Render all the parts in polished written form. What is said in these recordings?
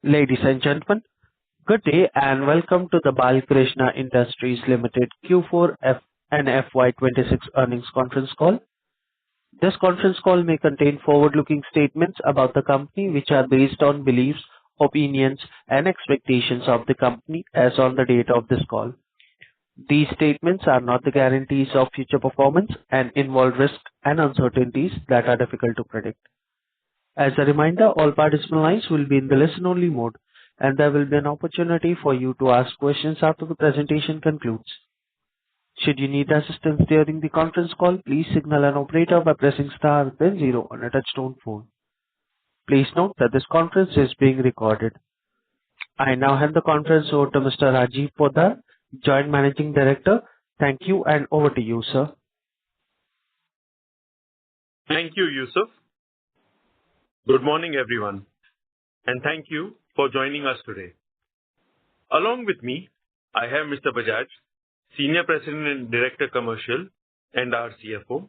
Ladies and gentlemen, good day and welcome to the Balkrishna Industries Limited Q4 and FY2026 earnings conference call. This conference call may contain forward-looking statements about the company, which are based on beliefs, opinions, and expectations of the company as on the date of this call. These statements are not the guarantees of future performance and involve risks and uncertainties that are difficult to predict. As a reminder, all participant lines will be in the listen-only mode, and there will be an opportunity for you to ask questions after the presentation concludes. Should you need assistance during the conference call, please signal an operator by pressing star then zero on a touchtone phone. Please note that this conference is being recorded. I now hand the conference over to Mr. Rajiv Poddar, Joint Managing Director. Thank you, and over to you, sir. Thank you, Yusuf. Good morning, everyone, and thank you for joining us today. Along with me, I have Mr. Bajaj, Senior President and Director Commercial, and our CFO,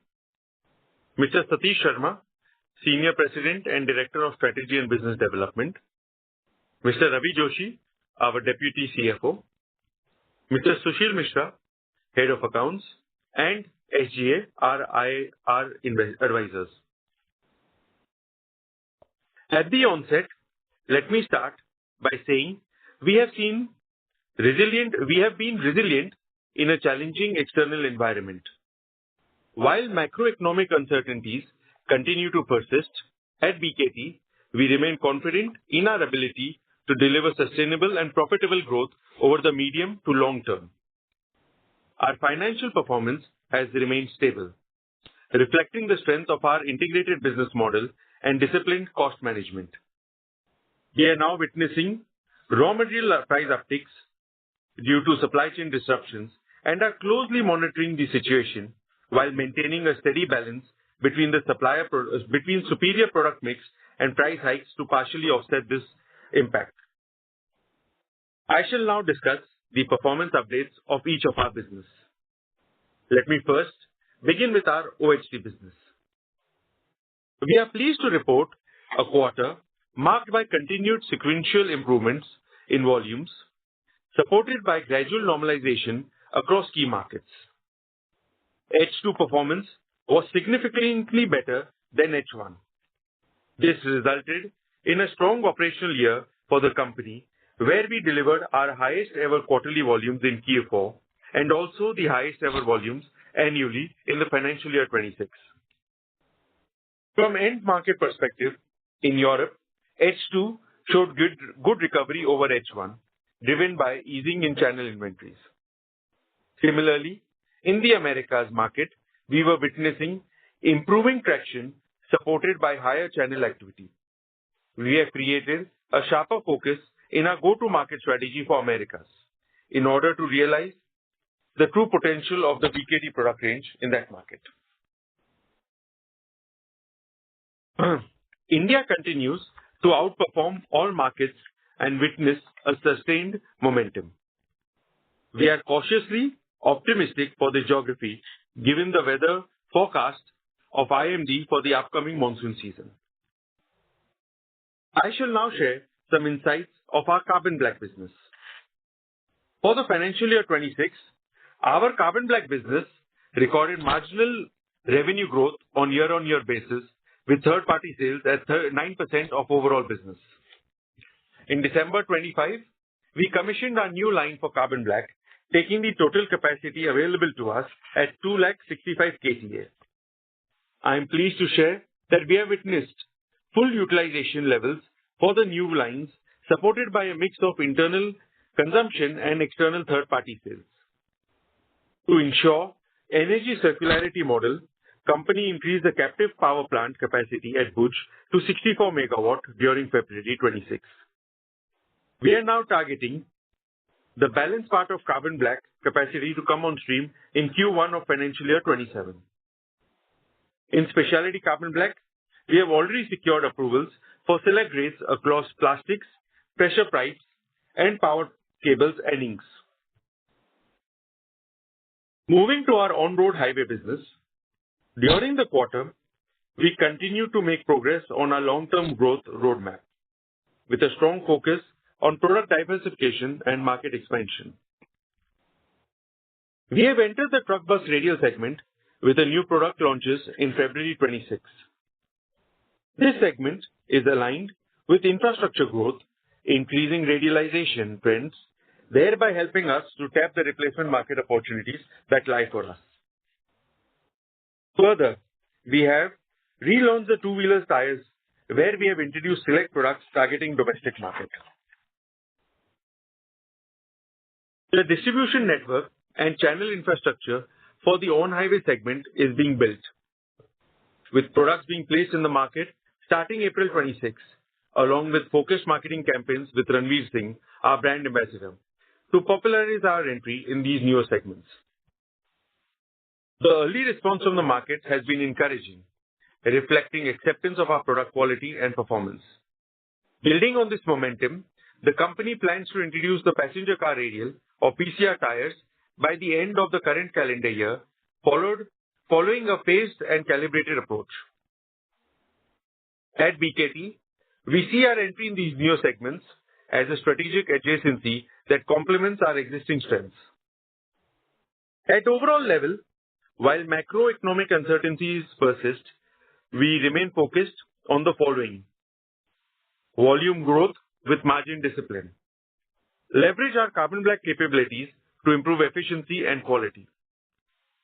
Mr. Satish Sharma, Senior President and Director of Strategy and Business Development, Mr. Ravi Joshi, our Deputy CFO, Mr. Sushil Mishra, Head of Accounts, and SGA, our IR advisors. At the onset, let me start by saying we have been resilient in a challenging external environment. While macroeconomic uncertainties continue to persist, at BKT, we remain confident in our ability to deliver sustainable and profitable growth over the medium to long term. Our financial performance has remained stable, reflecting the strength of our integrated business model and disciplined cost management. We are now witnessing raw material price upticks due to supply chain disruptions and are closely monitoring the situation while maintaining a steady balance between superior product mix and price hikes to partially offset this impact. I shall now discuss the performance updates of each of our business. Let me first begin with our OHT business. We are pleased to report a quarter marked by continued sequential improvements in volumes, supported by gradual normalization across key markets. H2 performance was significantly better than H1. This resulted in a strong operational year for the company, where we delivered our highest ever quarterly volumes in Q4 and also the highest ever volumes annually in the financial year 26. From end market perspective, in Europe, H2 showed good recovery over H1, driven by easing in channel inventories. Similarly, in the Americas market, we were witnessing improving traction supported by higher channel activity. We have created a sharper focus in our go-to-market strategy for Americas in order to realize the true potential of the BKT product range in that market. India continues to outperform all markets and witness a sustained momentum. We are cautiously optimistic for the geography given the weather forecast of IMD for the upcoming monsoon season. I shall now share some insights of our carbon black business. For the financial year 26, our carbon black business recorded marginal revenue growth on year-on-year basis, with third-party sales at 9% of overall business. In December 25, we commissioned our new line for carbon black, taking the total capacity available to us at 265 KTA. I am pleased to share that we have witnessed full utilization levels for the new lines, supported by a mix of internal consumption and external third-party sales. To ensure energy circularity model, company increased the captive power plant capacity at Bhuj to 64 megawatt during February 26. We are now targeting the balance part of carbon black capacity to come on stream in Q1 of financial year 27. In specialty carbon black, we have already secured approvals for select grades across plastics, pressure pipes, and power cables and inks. Moving to our on-road highway business, during the quarter, we continue to make progress on our long-term growth roadmap. with a strong focus on product diversification and market expansion. We have entered the truck bus radial segment with a new product launches in February 26. This segment is aligned with infrastructure growth, increasing radialization trends, thereby helping us to tap the replacement market opportunities that lie for us. Further, we have relaunched the two-wheelers tires, where we have introduced select products targeting domestic market. The distribution network and channel infrastructure for the on-highway segment is being built, with products being placed in the market starting April 26, along with focused marketing campaigns with Ranveer Singh, our brand ambassador, to popularize our entry in these newer segments. The early response from the market has been encouraging, reflecting acceptance of our product quality and performance. Building on this momentum, the company plans to introduce the passenger car radial or PCR tires by the end of the current calendar year, following a phased and calibrated approach. At BKT, we see our entry in these newer segments as a strategic adjacency that complements our existing strengths. At overall level, while macroeconomic uncertainties persist, we remain focused on the following: volume growth with margin discipline, leverage our carbon black capabilities to improve efficiency and quality,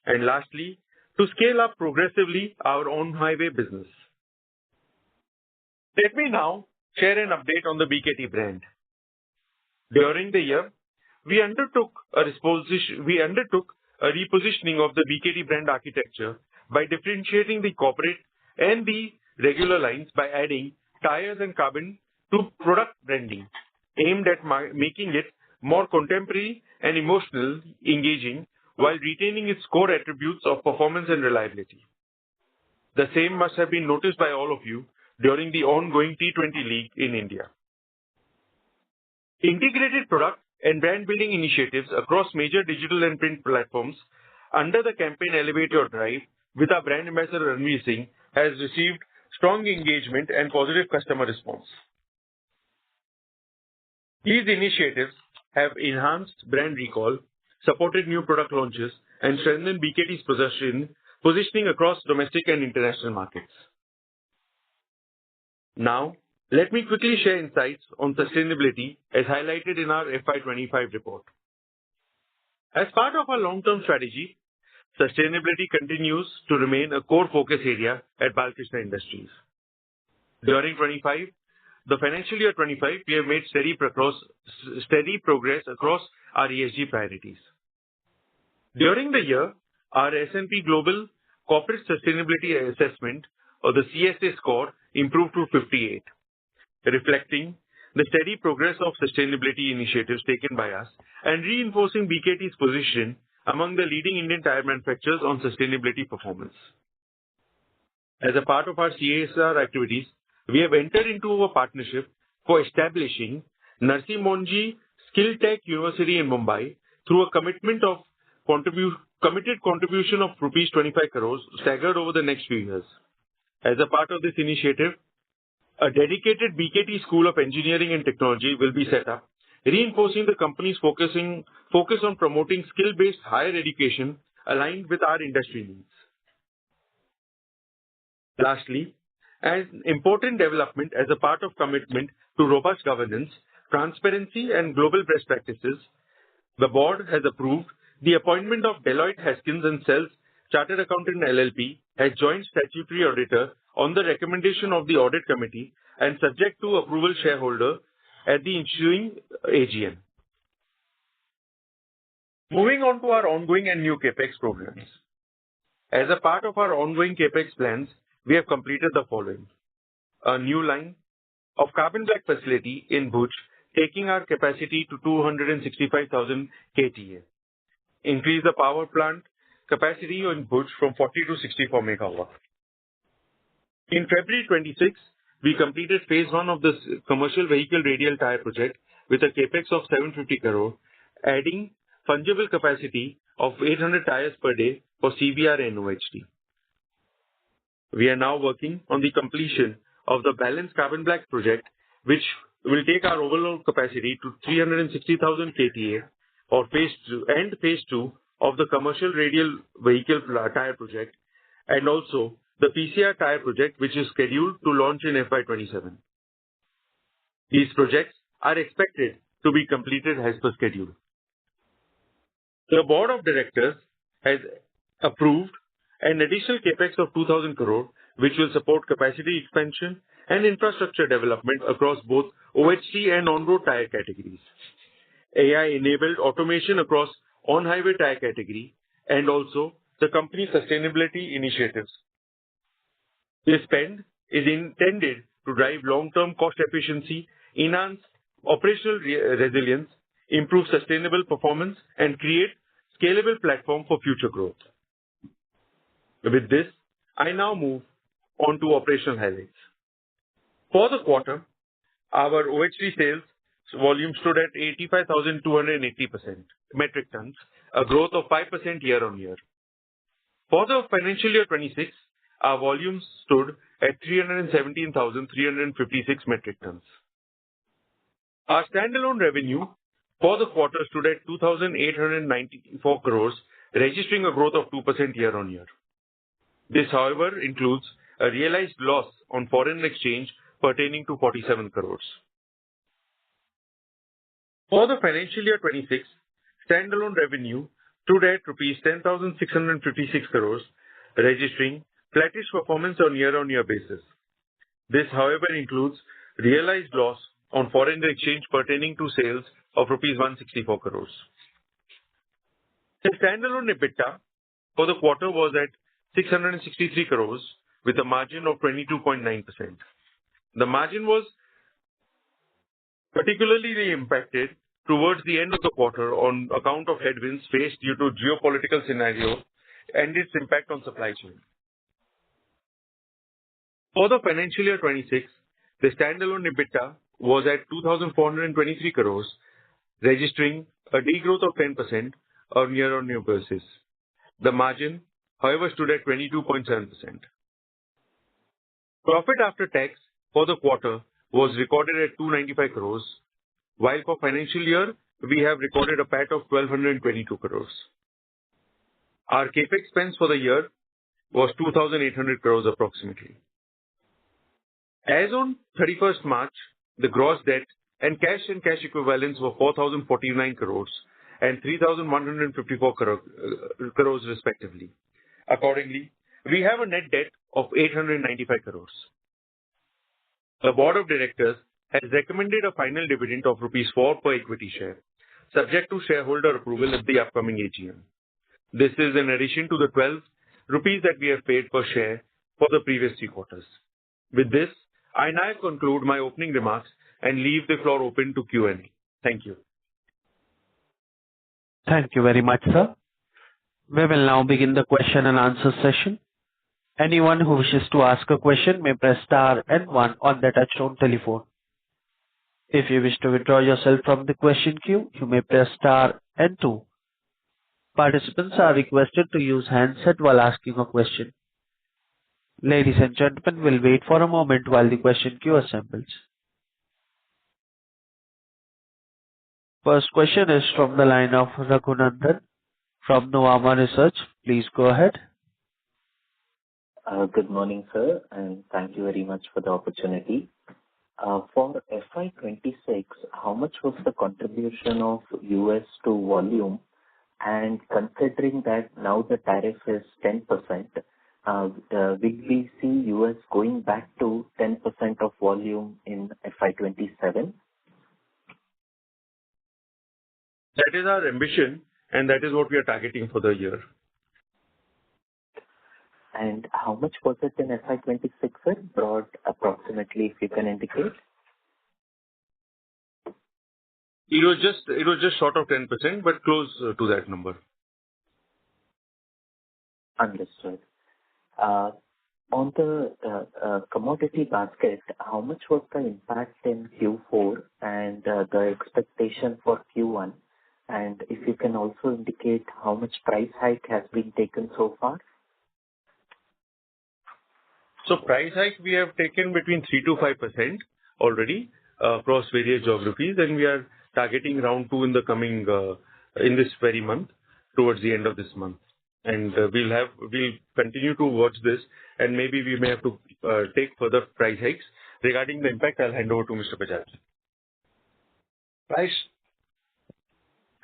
and lastly, to scale up progressively our on-highway business. Let me now share an update on the BKT brand. During the year, we undertook a repositioning of the BKT brand architecture by differentiating the corporate and the regular lines by adding tires and carbon to product branding, aimed at making it more contemporary and emotional engaging while retaining its core attributes of performance and reliability. The same must have been noticed by all of you during the ongoing T20 League in India. Integrated product and brand building initiatives across major digital and print platforms under the campaign Elevate Your Drive with our brand ambassador Ranveer Singh has received strong engagement and positive customer response. These initiatives have enhanced brand recall, supported new product launches, and strengthened BKT's positioning across domestic and international markets. Now, let me quickly share insights on sustainability as highlighted in our FY25 report. As part of our long-term strategy, sustainability continues to remain a core focus area at Balkrishna Industries. During the financial year 25, we have made steady progress across our ESG priorities. During the year, our S&P Global Corporate Sustainability Assessment, or the CSA score, improved to 58, reflecting the steady progress of sustainability initiatives taken by us and reinforcing BKT's position among the leading Indian tire manufacturers on sustainability performance. As a part of our CSR activities, we have entered into a partnership for establishing Narsi Monji Skill Tech University in Mumbai through a committed contribution of rupees 25 crores staggered over the next few years. As a part of this initiative, a dedicated BKT School of Engineering and Technology will be set up, reinforcing the company's focus on promoting skill-based higher education aligned with our industry needs. Lastly, an important development as a part of commitment to robust governance, transparency, and global best practices, the board has approved the appointment of Deloitte Haskins & Sells Chartered Accountant LLP as joint statutory auditor on the recommendation of the audit committee and subject to approval shareholder at the ensuing AGM. Moving on to our ongoing and new CapEx programs. As a part of our ongoing CapEx plans, we have completed the following: a new line of carbon black facility in Bhuj, taking our capacity to 265,000 KTA. Increase the power plant capacity in Bhuj from 40 to 64 megawatt. In February 26, we completed phase 1 of this commercial vehicle radial tire project with a capex of 750 crore, adding fungible capacity of 800 tires per day for CBR and OHT. We are now working on the completion of the balanced carbon black project, which will take our overall capacity to 360,000 KTA or phase 2 of the commercial radial vehicle tire project, and also the PCR tire project, which is scheduled to launch in FY27. These projects are expected to be completed as per schedule. The board of directors has approved an additional capex of 2,000 crore, which will support capacity expansion and infrastructure development across both OHT and on-road tire categories, AI-enabled automation across on-highway tire category, and also the company's sustainability initiatives. This spend is intended to drive long-term cost efficiency, enhance operational resilience, improve sustainable performance, and create scalable platform for future growth. With this, I now move on to operational highlights. For the quarter, our OHT sales volume stood at 85,280 metric tons, a growth of 5% year-on-year. For the financial year 26, our volumes stood at 317,356 metric tons. Our standalone revenue for the quarter stood at 2,894 crores, registering a growth of 2% year-on-year. This, however, includes a realized loss on foreign exchange pertaining to 47 crores. For the financial year 26, standalone revenue stood at rupees 10,656 crores, registering flattish performance on year-on-year basis. This, however, includes realized loss on foreign exchange pertaining to sales of rupees 164 crores. The standalone EBITDA for the quarter was at 663 crores with a margin of 22.9%. The margin was particularly impacted towards the end of the quarter on account of headwinds faced due to geopolitical scenario and its impact on supply chain. For the financial year 26, the standalone EBITDA was at 2,423 crores, registering a degrowth of 10% on year-on-year basis. The margin, however, stood at 22.7%. Profit after tax for the quarter was recorded at 295 crores, while for financial year, we have recorded a PAT of 1,222 crores. Our capex spends for the year was 2,800 crores approximately. As on 31st March, the gross debt and cash equivalents were 4,049 crores and 3,154 crores respectively. Accordingly, we have a net debt of 895 crores. The board of directors has recommended a final dividend of rupees 4 per equity share, subject to shareholder approval at the upcoming AGM. This is in addition to the 12 rupees that we have paid per share for the previous 3 quarters. With this, I now conclude my opening remarks and leave the floor open to Q&A. Thank you. Thank you very much, sir. We will now begin the question and answer session. Anyone who wishes to ask a question may press star and 1 on the touchtone telephone. If you wish to withdraw yourself from the question queue, you may press star and 2. Participants are requested to use handset while asking a question. Ladies and gentlemen, we'll wait for a moment while the question queue assembles. First question is from the line of Raghunandan from Nuvama Research. Please go ahead. Good morning, sir, and thank you very much for the opportunity. For FY26, how much was the contribution of US to volume? And considering that now the tariff is 10%, will we see US going back to 10% of volume in FY27? That is our ambition, and that is what we are targeting for the year. And how much was it in FY26, sir? Broad approximately, if you can indicate. It was just short of 10%, but close to that number. Understood. On the commodity basket, how much was the impact in Q4 and the expectation for Q1? And if you can also indicate how much price hike has been taken so far? So price hike we have taken between 3 to 5% already. across various geographies, and we are targeting round two in the coming in this very month, towards the end of this month. And we'll continue to watch this, and maybe we may have to take further price hikes. Regarding the impact, I'll hand over to Mr. Bajaj.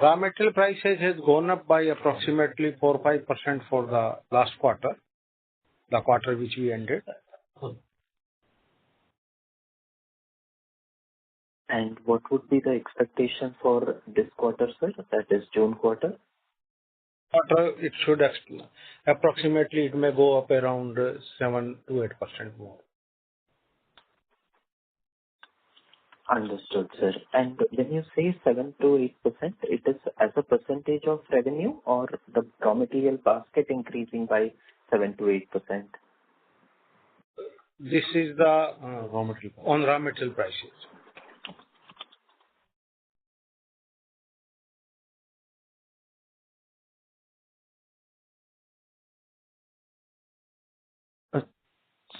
Raw material prices has gone up by approximately 4-5% for the last quarter, the quarter which we ended. And what would be the expectation for this quarter, sir? That is June quarter? It should approximately, it may go up around 7 to 8% more. Understood, sir. And when you say 7 to 8%, it is as a percentage of revenue or the raw material basket increasing by 7 to 8%? This is the on raw material prices.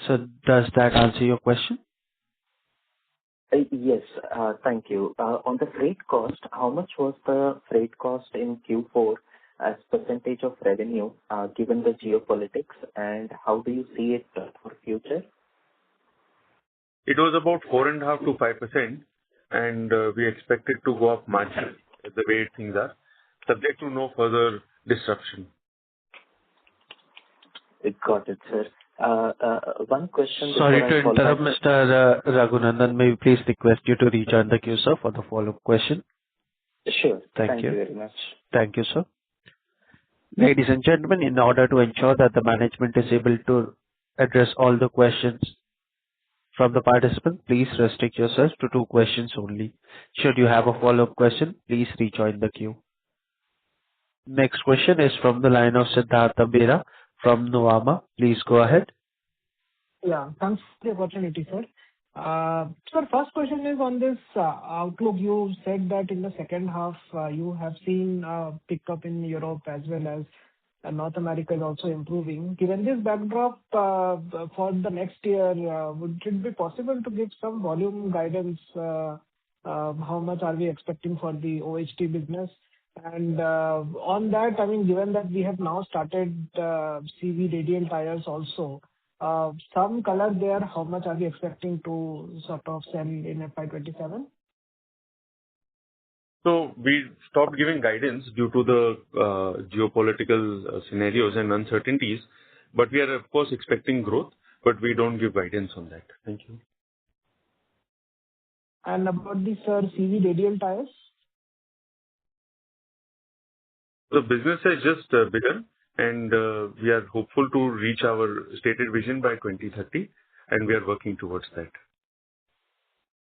So does that answer your question? Yes, thank you. On the freight cost, how much was the freight cost in Q4 as percentage of revenue, given the geopolitics, and how do you see it for future? It was about 4.5 to 5%, and we expect it to go up marginally the way things are, subject to no further disruption. Got it, sir. One question. Sorry to interrupt, Mr. Raghunandan. May we please request you to rejoin the queue, sir, for the follow-up question? Sure. Thank you very much. Thank you, sir. Ladies and gentlemen, in order to ensure that the management is able to address all the questions from the participant, please restrict yourselves to 2 questions only. Should you have a follow-up question, please rejoin the queue. Next question is from the line of Siddhartha Bera from Nuvama. Please go ahead. Yeah, thanks for the opportunity, sir. Sir, first question is on this outlook. You said that in the second half, you have seen pickup in Europe as well as North America is also improving. Given this backdrop, for the next year, would it be possible to give some volume guidance? How much are we expecting for the OHT business? And on that, I mean, given that we have now started CV radial tires also, some color there, how much are we expecting to sort of sell in FY27? So we stopped giving guidance due to the geopolitical scenarios and uncertainties, but we are, of course, expecting growth, but we don't give guidance on that. Thank you. And about the, sir, CV radial tires? The business has just begun, and we are hopeful to reach our stated vision by 2030, and we are working towards that.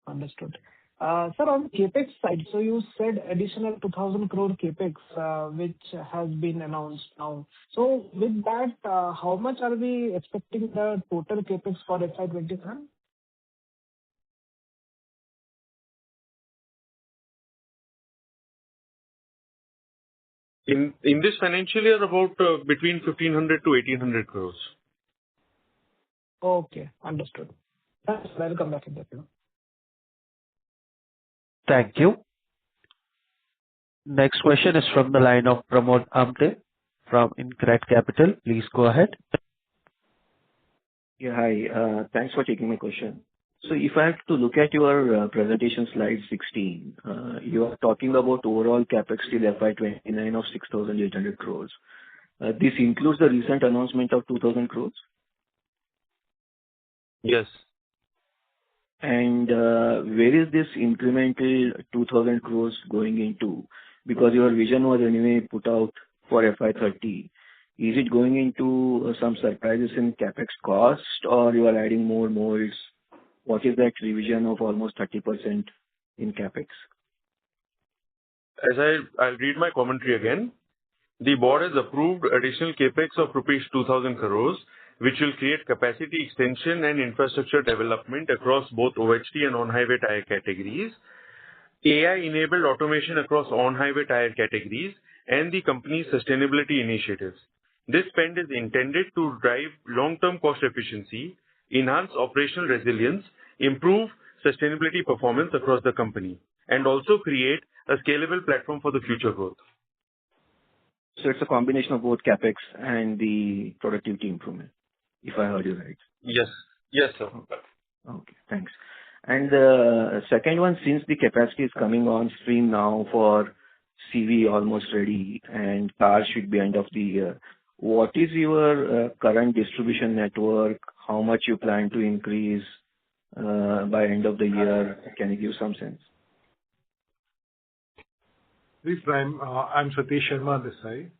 Understood. Sir, on CapEx side, so you said additional 2,000 crore CapEx, which has been announced now. So with that, how much are we expecting the total CapEx for FY27? In this financial year, about between 1,500 to 1,800 crores. Okay, understood. Thanks. I'll come back in that. Thank you. Next question is from the line of Pramod Amte from InCred Capital. Please go ahead. Yeah, hi. Thanks for taking my question. So if I have to look at your presentation slide 16, you are talking about overall capex till FY29 of 6,800 crores. This includes the recent announcement of 2,000 crores? Yes. And where is this incremental 2,000 crores going into? Because your vision was anyway put out for FY30. Is it going into some surprises in capex cost, or you are adding more molds? What is that revision of almost 30% in capex? I'll read my commentary again. The board has approved additional capex of rupees 2,000 crores, which will create capacity extension and infrastructure development across both OHT and on-highway tire categories, AI-enabled automation across on-highway tire categories, and the company's sustainability initiatives. This spend is intended to drive long-term cost efficiency, enhance operational resilience, improve sustainability performance across the company and also create a scalable platform for the future growth. So it's a combination of both CapEx and the productivity improvement, if I heard you right. Yes. Yes, sir. Okay, thanks. And the second one, since the capacity is coming on stream now for CV almost ready and cars should be end of the year, what is your current distribution network? How much you plan to increase by end of the year? Can you give some sense? I'm Satish Sharma this side.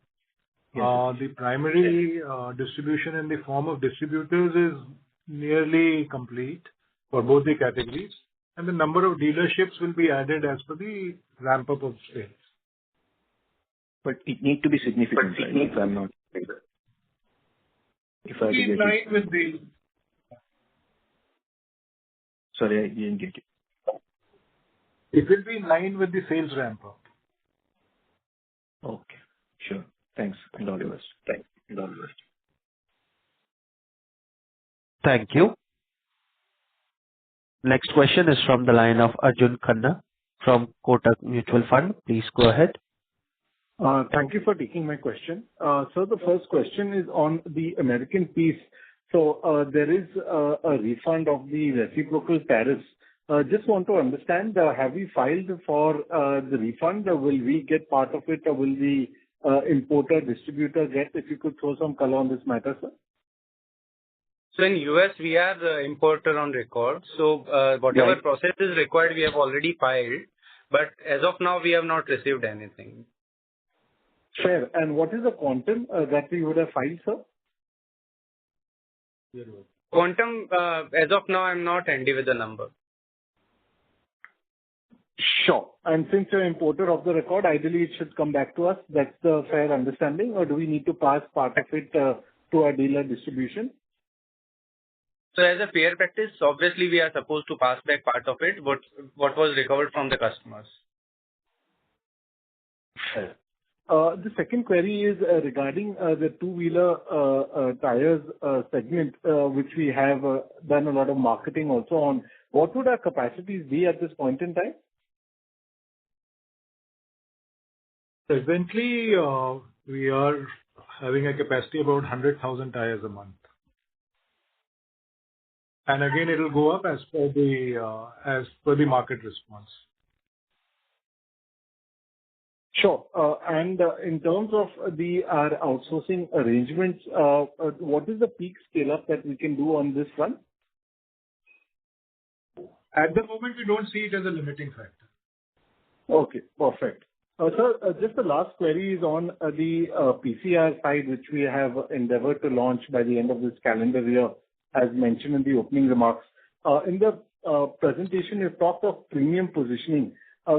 Yes, The primary distribution in the form of distributors is nearly complete for both the categories, and the number of dealerships will be added as per the ramp-up of sales. but it need to be significant, right? If I'm not... If I In get line it. with the... Sorry, I didn't get it. It will be in line with the sales ramp-up. Okay, sure. Thanks, and all the best. Thank you. Next question is from the line of Arjun Khanna from Kotak Mutual Fund. Please go ahead. Thank you for taking my question. So the first question is on the American piece. So, there is a refund of the reciprocal tariffs. Just want to understand, have we filed for the refund? Will we get part of it, or will the importer, distributor get? If you could throw some color on this matter, sir. So in US, we are the importer on record. So, whatever Right. process is required, we have already filed. But as of now, we have not received anything. Fair. And what is the quantum that we would have filed, sir? Quantum, as of now, I'm not handy with the number. Sure. And since you're importer of the record, ideally it should come back to us. That's the fair understanding, or do we need to pass part of it to our dealer distribution? So as a fair practice, obviously we are supposed to pass back part of it, what was recovered from the customers. Fair. The second query is regarding the two-wheeler tires segment, which we have done a lot of marketing also on. What would our capacities be at this point in time? Presently, we are having a capacity about 100,000 tires a month. And again, it will go up as per the market response. Sure. And in terms of our outsourcing arrangements, what is the peak scale-up that we can do on this front? At the moment, we don't see it as a limiting factor. Okay, perfect. Sir, just the last query is on the PCR side, which we have endeavored to launch by the end of this calendar year, as mentioned in the opening remarks. In the presentation, you talked of premium positioning.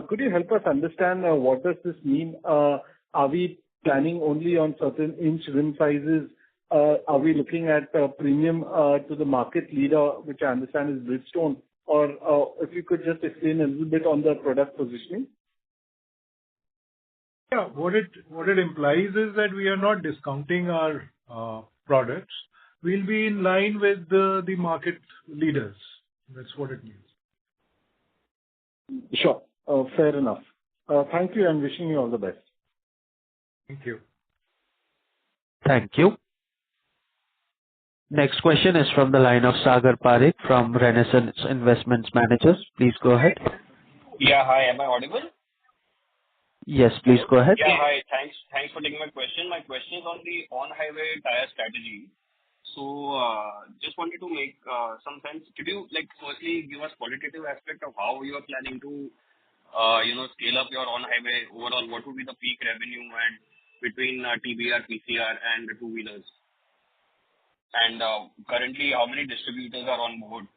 Could you help us understand what does this mean? Are we planning only on certain inch rim sizes? Are we looking at premium to the market leader, which I understand is Bridgestone? Or if you could just explain a little bit on the product positioning. Yeah, what it implies is that we are not discounting our products. We'll be in line with the market leaders. That's what it means. Sure. Fair enough. Thank you, and wishing you all the best. Thank you. Thank you. Next question is from the line of Sagar Parekh from Renaissance Investment Managers. Please go ahead. Yeah, hi. Am I audible? Yes, please go ahead. Yeah, hi. Thanks for taking my question. My question is on the on-highway tire strategy. So, just wanted to make some sense. Could you, firstly give us qualitative aspect of how you are planning to, scale up your on-highway overall? What would be the peak revenue and between TBR, PCR, and the two-wheelers? And currently, how many distributors are on board?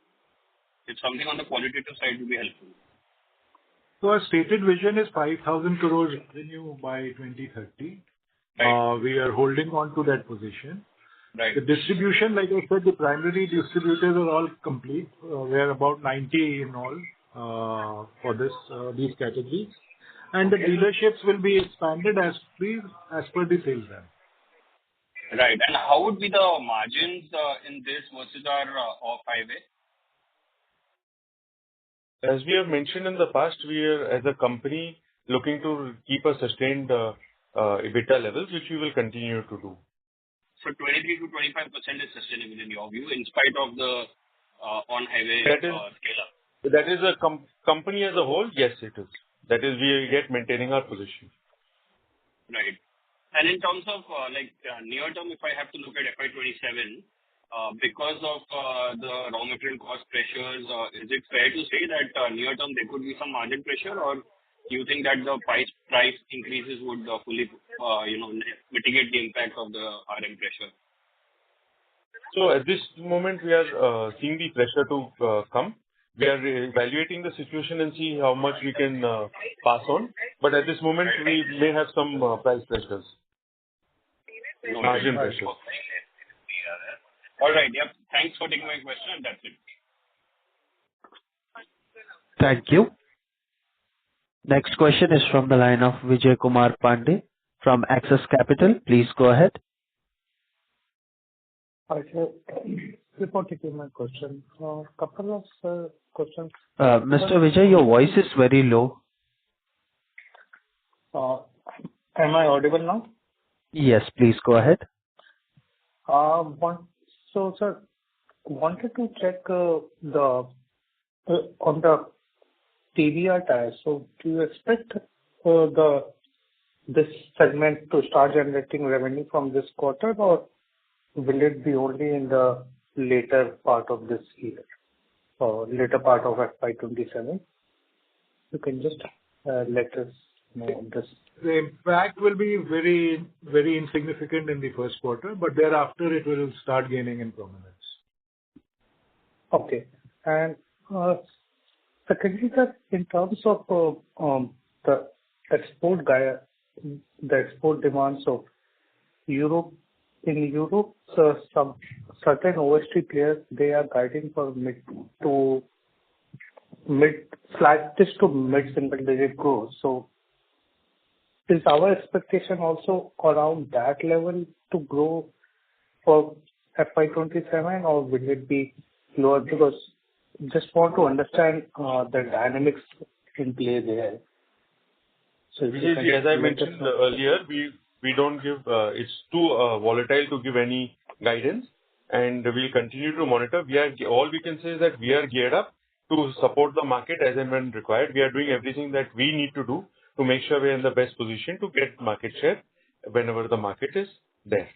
If something on the qualitative side would be helpful. So our stated vision is 5,000 crores revenue by 2030. Right. We are holding on to that position. Right. The distribution, like I said, the primary distributors are all complete. We are about 90 in all for these categories. And the dealerships will be expanded as per the sales ramp. Right. And how would be the margins in this versus our off-highway? As we have mentioned in the past, we are, as a company, looking to keep a sustained EBITDA levels, which we will continue to do. So 23 to 25% is sustainable in your view, in spite of the on-highway scale-up? That is a company as a whole, yes, it is. That is, we are yet maintaining our position. Right. And in terms of near term, if I have to look at FY27, because of the raw material cost pressures, is it fair to say that near term there could be some margin pressure, or do you think that the price increases would fully mitigate the impact of the RM pressure? So at this moment, we are seeing the pressure to come. We are evaluating the situation and see how much we can pass on. But at this moment, we may have some price pressures, margin pressures. All right. Yep. Thanks for taking my question. That's it. Thank you. Next question is from the line of Vijay Kumar Pandey from Axis Capital. Please go ahead. Hi, sir. Before taking my question, couple of questions. Mr. Vijay, your voice is very low. Am I audible now? Yes, please go ahead. So, sir, wanted to check on the TBR tires. So, do you expect this segment to start generating revenue from this quarter, or will it be only in the later part of this year or later part of FY27? You can just let us know this. The impact will be very, very insignificant in the first quarter, but thereafter it will start gaining in prominence. Okay. And secondly, sir, in terms of the export demands of Europe, in Europe, some certain OST players, they are guiding for slightest to mid-single digit growth. So, is our expectation also around that level to grow for FY27, or will it be lower? Because just want to understand the dynamics in play there. So, as I mentioned earlier, we don't give, it's too volatile to give any guidance, and we'll continue to monitor. All we can say is that we are geared up to support the market as and when required. We are doing everything that we need to do to make sure we are in the best position to get market share whenever the market is there.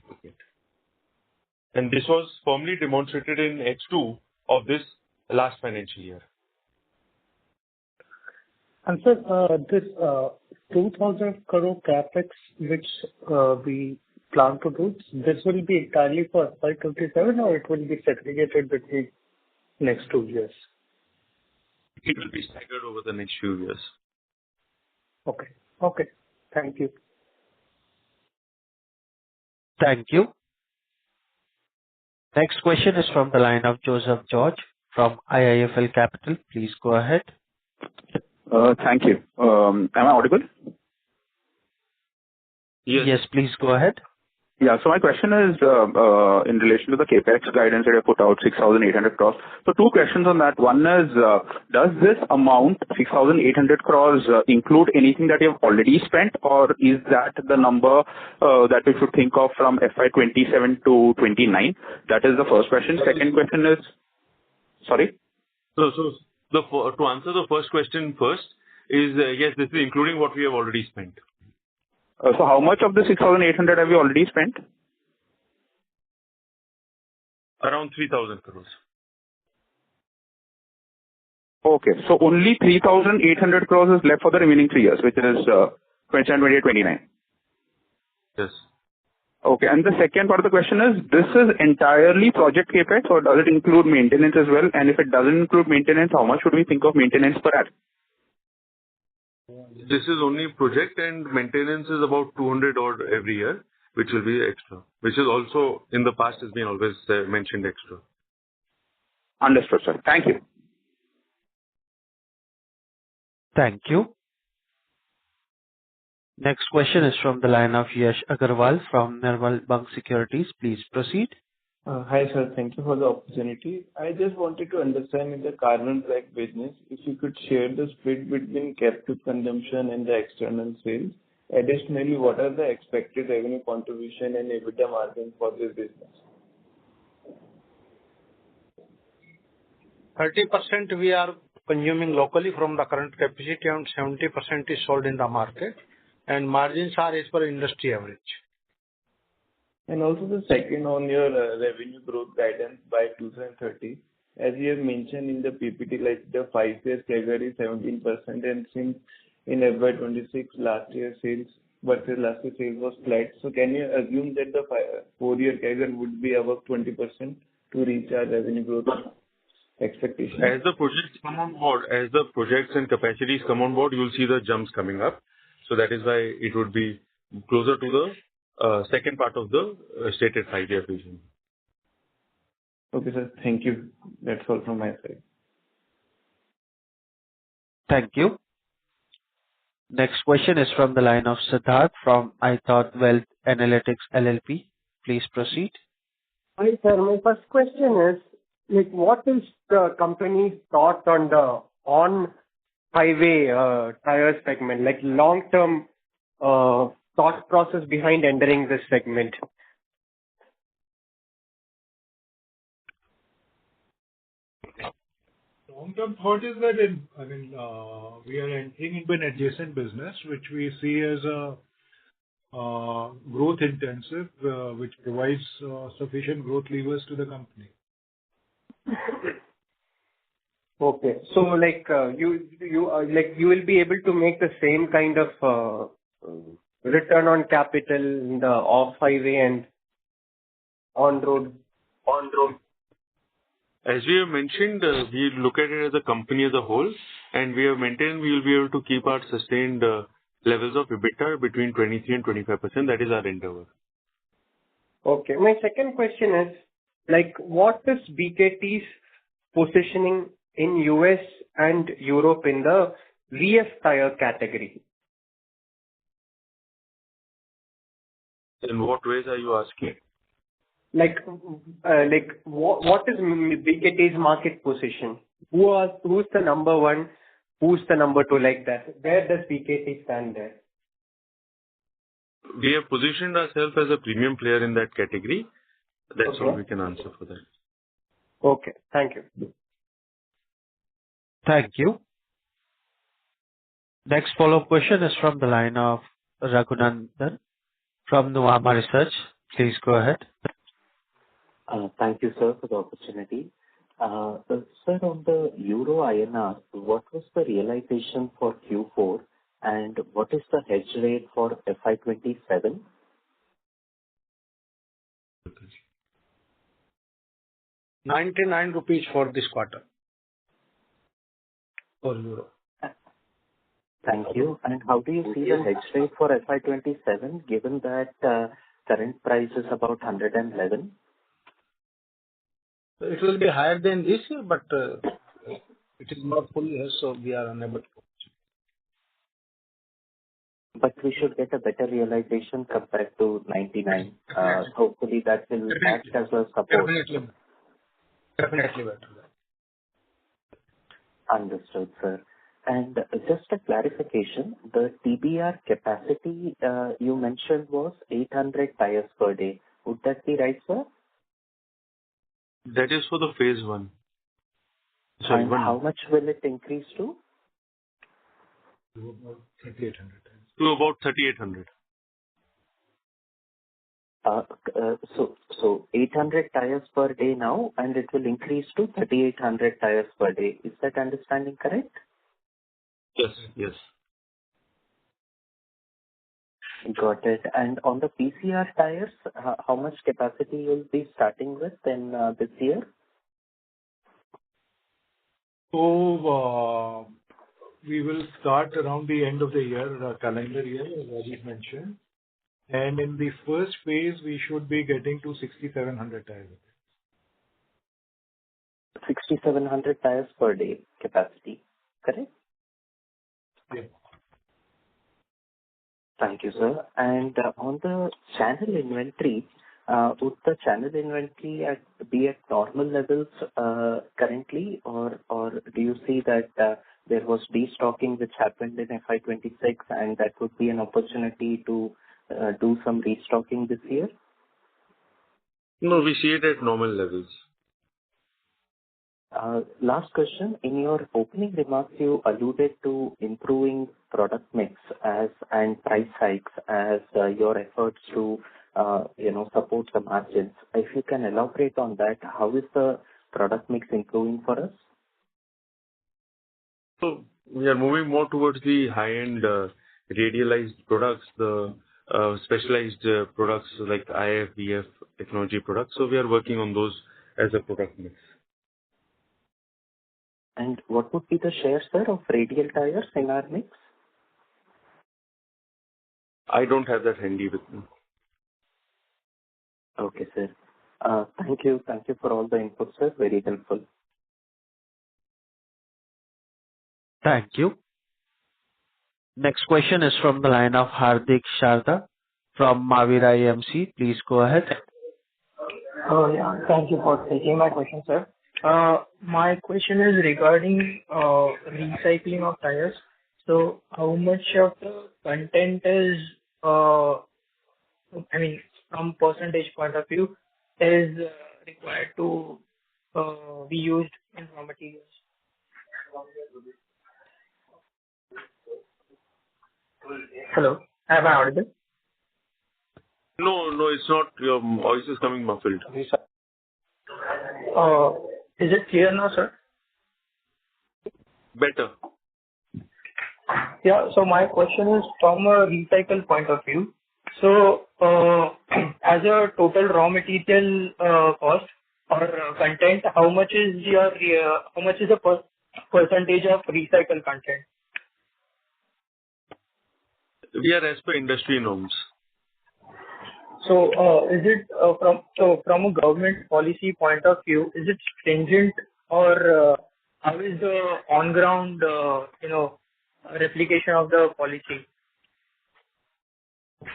And this was firmly demonstrated in H2 of this last financial year. And sir, this 2,000 crore capex which we plan to do, this will be entirely for FY27, or it will be segregated between next 2 years? It will be staggered over the next few years. Okay. Okay. Thank you. Thank you. Next question is from the line of Joseph George from IIFL Capital. Please go ahead. Thank you. Am I audible? Yes, please go ahead. Yeah. So my question is in relation to the capex guidance that you put out, 6,800 crores. So two questions on that. One is, does this amount, 6,800 crores, include anything that you have already spent, or is that the number that we should think of from FY27 to 29? That is the first question. Second question is, sorry? So to answer the first question first is, yes, this is including what we have already spent. So how much of the 6,800 have you already spent? Around 3,000 crores. Okay. So only 3,800 crores is left for the remaining 3 years, which is 27, 28, 29. Yes. Okay. And the second part of the question is, this is entirely project capex, or does it include maintenance as well? And if it doesn't include maintenance, how much should we think of maintenance per annum? This is only project, and maintenance is about 200 odd every year, which will be extra, which is also in the past has been always mentioned extra. Understood, sir. Thank you. Thank you. Next question is from the line of Yash Agarwal from Nirmal Bang Securities. Please proceed. Hi, sir. Thank you for the opportunity. I just wanted to understand in the carbon black business, if you could share the split between captive consumption and the external sales. Additionally, what are the expected revenue contribution and EBITDA margin for this business? 30% we are consuming locally from the current capacity, and 70% is sold in the market, and margins are as per industry average. And also the second on your revenue growth guidance by 2030. As you have mentioned in the PPT, like the 5-year CAGR is 17%, and since in FY26 last year sales versus last year sales was flat. So can you assume that the 4-year CAGR would be above 20% to reach our revenue growth expectation? As the projects come on board, as the projects and capacities come on board, you'll see the jumps coming up. So that is why it would be closer to the second part of the stated 5-year vision. Okay, sir. Thank you. That's all from my side. Thank you. Next question is from the line of Siddharth from iThought Wealth Analytics LLP. Please proceed. Hi, sir. My first question is, like, what is the company's thought on the on-highway tire segment, like long-term thought process behind entering this segment? Long-term thought is that we are entering into an adjacent business, which we see as a growth intensive, which provides sufficient growth levers to the company. Okay. So, like, you will be able to make the same kind of return on capital in the off-highway and on-road. As we have mentioned, we look at it as a company as a whole, and we have maintained we will be able to keep our sustained levels of EBITDA between 23 and 25%. That is our endeavor. Okay. My second question is, like, what is BKT's positioning in US and Europe in the VF tire category? In what ways are you asking? Like what is BKT's market position? Who's the number one? Who's the number two, like that? Where does BKT stand there? We have positioned ourselves as a premium player in that category. That's all we can answer for that. Okay. Thank you. Thank you. Next follow-up question is from the line of Raghunandan from Nuvama Research. Please go ahead. Thank you, sir, for the opportunity. Sir, on the Euro INR, what was the realization for Q4, and what is the hedge rate for FY27? 99 rupees for this quarter for euro. Thank you. And how do you see the hedge rate for FY27, given that current price is about 111? It will be higher than this year, but it is not fully hedged, so we are unable to. But we should get a better realization compared to 99. Hopefully that will act as a support. Definitely better. Understood, sir. And just a clarification, the TBR capacity you mentioned was 800 tires per day. Would that be right, sir? That is for the phase 1. Sorry, how much will it increase to? To about 3,800. To about 3,800. So 800 tires per day now, and it will increase to 3,800 tires per day. Is that understanding correct? Yes. Got it. And on the PCR tires, how much capacity you'll be starting with in this year? So we will start around the end of the year, calendar year, as Rajeev mentioned. And in the first phase, we should be getting to 6,700 tires. 6,700 tires per day capacity, correct? Yeah. Thank you, sir. And on the channel inventory, Would the channel inventory be at normal levels currently, or do you see that there was destocking which happened in FY26 and that would be an opportunity to do some restocking this year? No, we see it at normal levels. Last question. In your opening remarks, you alluded to improving product mix and price hikes as your efforts to support the margins. If you can elaborate on that, how is the product mix improving for us? So we are moving more towards the high-end radialized products, the specialized products like IF, VF technology products. So we are working on those as a product mix. And what would be the share, sir, of radial tires in our mix? I don't have that handy with me. Okay, sir. Thank you. Thank you for all the inputs, sir. Very helpful. Thank you. Next question is from the line of Hardik Sharda from Mavira AMC. Please go ahead. Yeah. Thank you for taking my question, sir. My question is regarding recycling of tires. So how much of the content is, from percentage point of view, is required to be used in raw materials? Hello, am I audible? No, it's not. Your voice is coming muffled. Is it clear now, sir? Better. Yeah. So my question is from a recycle point of view. So as a total raw material cost or content, how much is the percentage of recycle content? We are as per industry norms. So is it from a government policy point of view, is it stringent, or how is the on ground replication of the policy?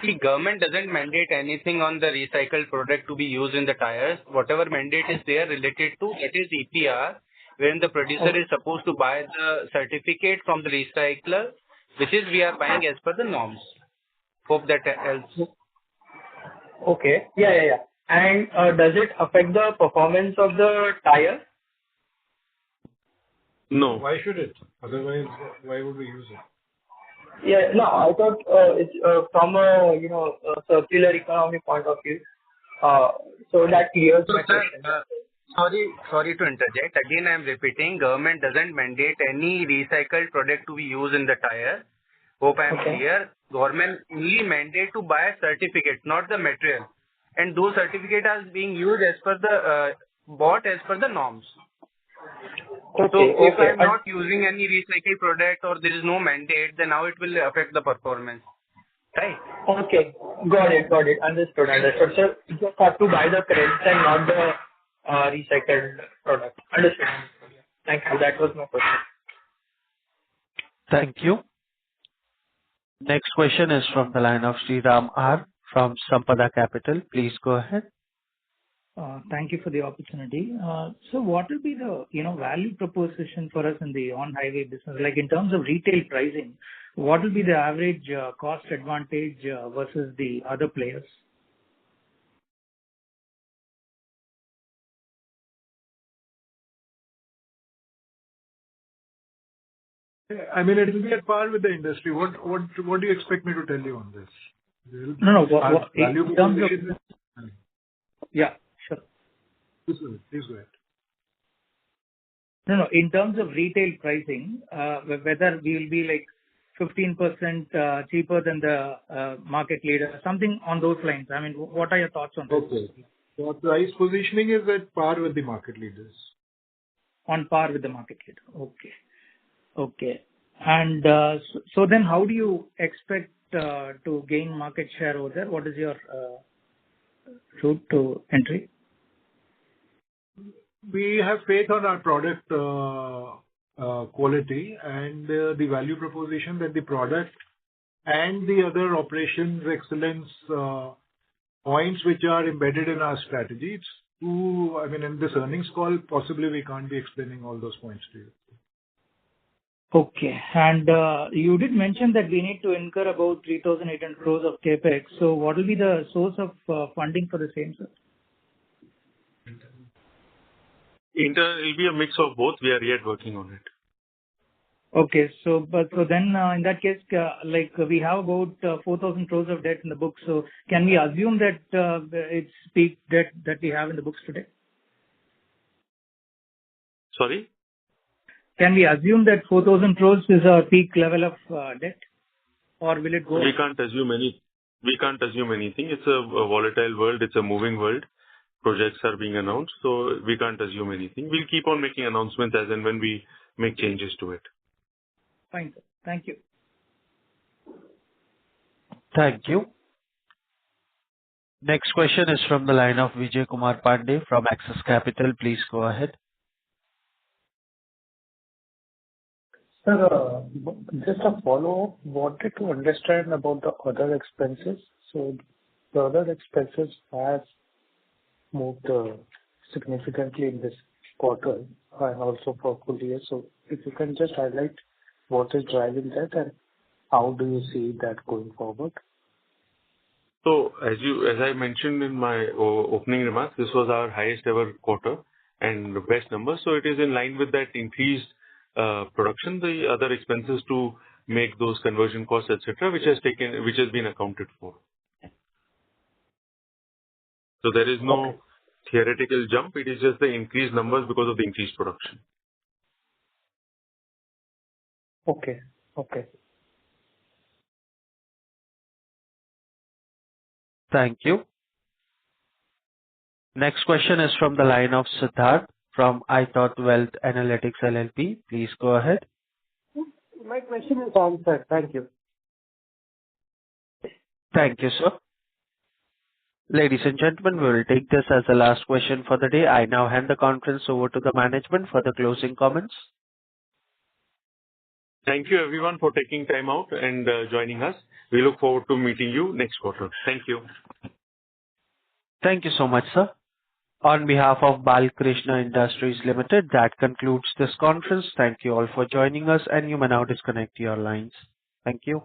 See, government doesn't mandate anything on the recycled product to be used in the tires. Whatever mandate is there related to, that is EPR, wherein the producer is supposed to buy the certificate from the recycler, which is we are buying as per the norms. Hope that helps. Okay. Yeah. And does it affect the performance of the tire? No. Why should it? Otherwise, why would we use it? Yeah, no, I thought it's from a circular economy point of view. So that clears my question. Sorry to interject. Again, I am repeating. Government doesn't mandate any recycled product to be used in the tire. Hope I am clear. Government only mandate to buy a certificate, not the material, and those certificates are being used as per the bought as per the norms. So if I am not using any recycled product or there is no mandate, then how it will affect the performance, right? Okay, got it. Understood. So you just have to buy the credits and not the recycled product. Understood. Thank you. That was my question. Thank you. Next question is from the line of Sriram R from Sampada Capital. Please go ahead. Thank you for the opportunity. So what will be the value proposition for us in the on-highway business? Like in terms of retail pricing, what will be the average cost advantage versus the other players? I mean, it will be at par with the industry. What do you expect me to tell you on this? No. In terms of... Yeah, sure. Please go ahead. No. In terms of retail pricing, whether we will be like 15% cheaper than the market leader, something on those lines. I mean, what are your thoughts on this? Okay. So price positioning is at par with the market leaders. On par with the market leader. Okay. And so then how do you expect to gain market share over there? What is your route to entry? We have faith on our product quality and the value proposition that the product and the other operations excellence points which are embedded in our strategy. It's too, I mean, in this earnings call, possibly we can't be explaining all those points to you. Okay. And you did mention that we need to incur about 3,800 crores of CapEx. So what will be the source of funding for the same, sir? It will be a mix of both. We are yet working on it. Okay. So then in that case, like we have about 4,000 crores of debt in the books. So can we assume that it's peak debt that we have in the books today? Sorry? Can we assume that 4,000 crores is our peak level of debt, or will it go? We can't assume anything. It's a volatile world. It's a moving world. Projects are being announced, so we can't assume anything. We'll keep on making announcements as and when we make changes to it. Fine, sir. Thank you. Thank you. Next question is from the line of Vijay Kumar Pandey from Axis Capital. Please go ahead. Sir, just a follow-up. Wanted to understand about the other expenses. So the other expenses has moved significantly in this quarter and also for full year. So if you can just highlight what is driving that and how do you see that going forward? So as I mentioned in my opening remarks, this was our highest ever quarter and the best number. So it is in line with that increased production, the other expenses to make those conversion costs, etc., which has been accounted for. So there is no theoretical jump. It is just the increased numbers because of the increased production. Okay. Thank you. Next question is from the line of Siddharth from iThought Wealth Analytics LLP. Please go ahead. My question is answered. Thank you. Thank you, sir. Ladies and gentlemen, we will take this as the last question for the day. I now hand the conference over to the management for the closing comments. Thank you everyone for taking time out and joining us. We look forward to meeting you next quarter. Thank you. Thank you so much, sir. On behalf of Balkrishna Industries Limited, that concludes this conference. Thank you all for joining us, and you may now disconnect your lines. Thank you.